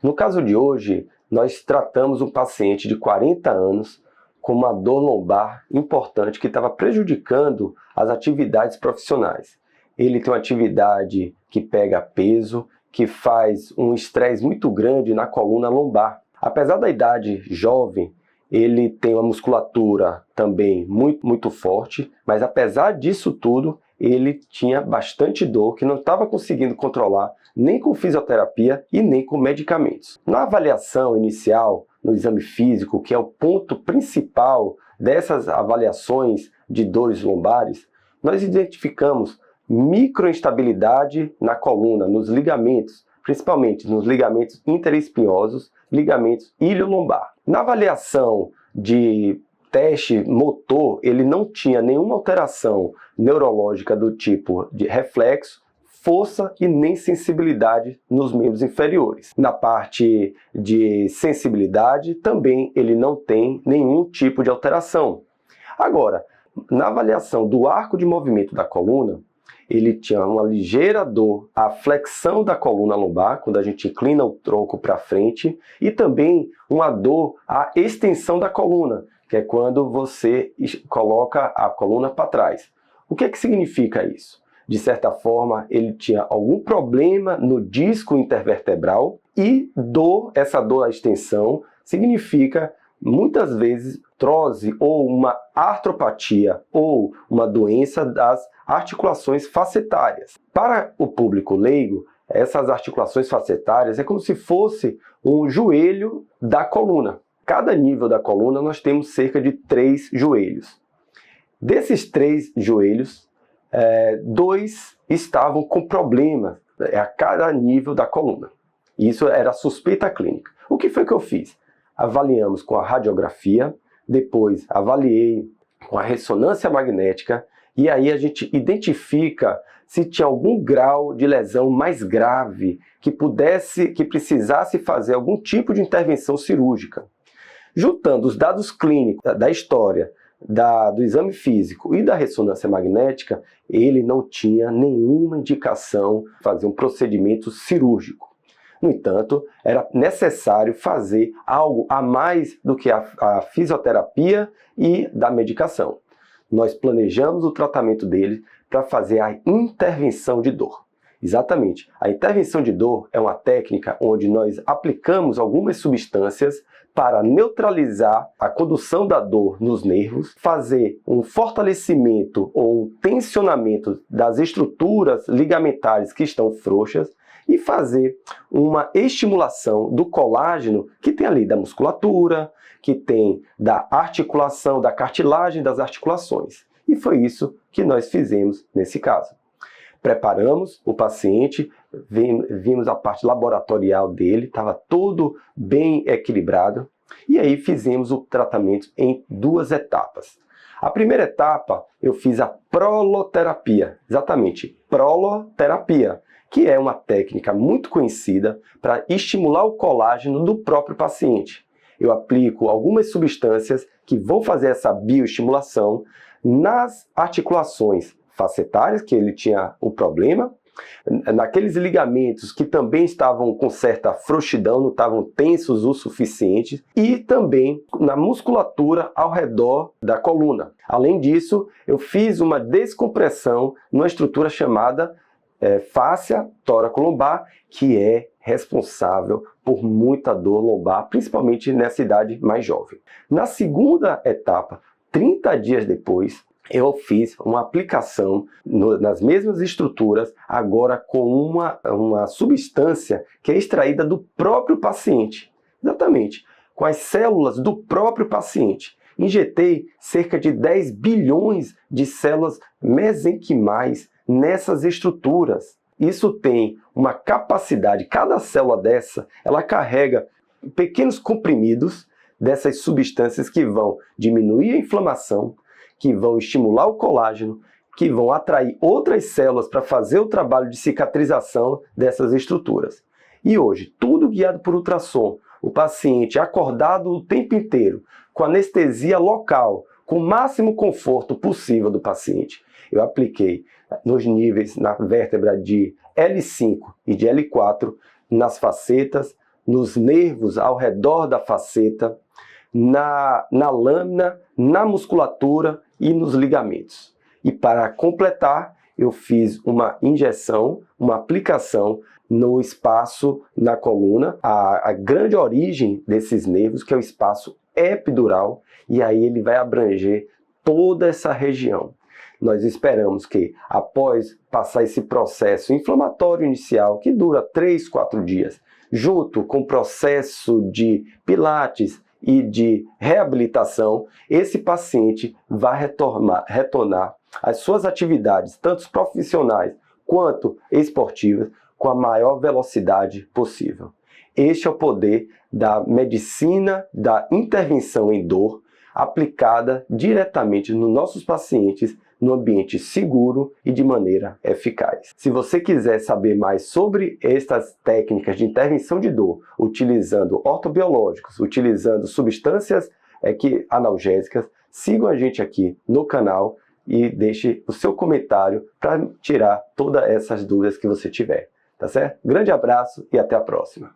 No caso de hoje, nós tratamos um paciente de 40 anos com uma dor lombar importante que estava prejudicando as atividades profissionais. Ele tem uma atividade que pega peso, que faz um estresse muito grande na coluna lombar. Apesar da idade jovem, ele tem uma musculatura também muito forte, mas apesar disso tudo, ele tinha bastante dor que não estava conseguindo controlar nem com fisioterapia e nem com medicamentos. Na avaliação inicial, no exame físico, que é o ponto principal dessas avaliações de dores lombares, nós identificamos microinstabilidade na coluna, nos ligamentos, principalmente nos ligamentos interespinhosos, ligamentos iliolombar. Na avaliação de teste motor, ele não tinha nenhuma alteração neurológica do tipo de reflexo, força e nem sensibilidade nos membros inferiores. Na parte de sensibilidade, também ele não tem nenhum tipo de alteração. Agora, na avaliação do arco de movimento da coluna, ele tinha uma ligeira dor à flexão da coluna lombar, quando a gente inclina o tronco para frente, e também uma dor à extensão da coluna, que é quando você coloca a coluna para trás. O que significa isso? De certa forma, ele tinha algum problema no disco intervertebral e essa dor à extensão significa, muitas vezes, artrose ou uma artropatia ou uma doença das articulações facetárias. Para o público leigo, essas articulações facetárias é como se fosse um joelho da coluna. Cada nível da coluna nós temos cerca de 3 joelhos. Desses 3 joelhos, 2 estavam com problemas a cada nível da coluna. Isso era a suspeita clínica. O que foi que eu fiz? Avaliamos com a radiografia, depois avaliei com a ressonância magnética e aí a gente identifica se tinha algum grau de lesão mais grave que precisasse fazer algum tipo de intervenção cirúrgica. Juntando os dados clínicos da história, do exame físico e da ressonância magnética, ele não tinha nenhuma indicação de fazer um procedimento cirúrgico. No entanto, era necessário fazer algo a mais do que a fisioterapia e da medicação. Nós planejamos o tratamento dele para fazer a intervenção de dor. Exatamente, a intervenção de dor é uma técnica onde nós aplicamos algumas substâncias para neutralizar a condução da dor nos nervos, fazer um fortalecimento ou um tensionamento das estruturas ligamentares que estão frouxas e fazer uma estimulação do colágeno que tem ali da musculatura, que tem da articulação, da cartilagem das articulações. E foi isso que nós fizemos nesse caso. Preparamos o paciente, vimos a parte laboratorial dele, estava tudo bem equilibrado, e aí fizemos o tratamento em 2 etapas. A primeira etapa, eu fiz a proloterapia, exatamente, proloterapia, que é uma técnica muito conhecida para estimular o colágeno do próprio paciente. Eu aplico algumas substâncias que vão fazer essa bioestimulação nas articulações facetárias, que ele tinha o problema, naqueles ligamentos que também estavam com certa frouxidão, não estavam tensos o suficiente, e também na musculatura ao redor da coluna. Além disso, eu fiz uma descompressão numa estrutura chamada fáscia tóraco-lombar, que é responsável por muita dor lombar, principalmente nessa idade mais jovem. Na segunda etapa, 30 dias depois, eu fiz uma aplicação nas mesmas estruturas, agora com uma substância que é extraída do próprio paciente. Exatamente, com as células do próprio paciente. Injetei cerca de 10 bilhões de células mesenquimais nessas estruturas. Isso tem uma capacidade, cada célula dessa, ela carrega pequenos comprimidos dessas substâncias que vão diminuir a inflamação, que vão estimular o colágeno, que vão atrair outras células para fazer o trabalho de cicatrização dessas estruturas. E hoje, tudo guiado por ultrassom, o paciente acordado o tempo inteiro, com anestesia local, com o máximo conforto possível do paciente. Eu apliquei nos níveis na vértebra de L5 e de L4, nas facetas, nos nervos ao redor da faceta, na lâmina, na musculatura e nos ligamentos. E para completar, eu fiz uma injeção, uma aplicação no espaço na coluna, a grande origem desses nervos, que é o espaço epidural, e aí ele vai abranger toda essa região. Nós esperamos que, após passar esse processo inflamatório inicial, que dura 3, 4 dias, junto com o processo de pilates e de reabilitação, esse paciente vai retornar às suas atividades, tanto profissionais quanto esportivas, com a maior velocidade possível. Este é o poder da medicina da intervenção em dor, aplicada diretamente nos nossos pacientes, no ambiente seguro e de maneira eficaz. Se você quiser saber mais sobre estas técnicas de intervenção de dor, utilizando ortobiológicos, utilizando substâncias analgésicas, sigam a gente aqui no canal e deixe o seu comentário para tirar todas essas dúvidas que você tiver. Tá certo? Grande abraço e até a próxima.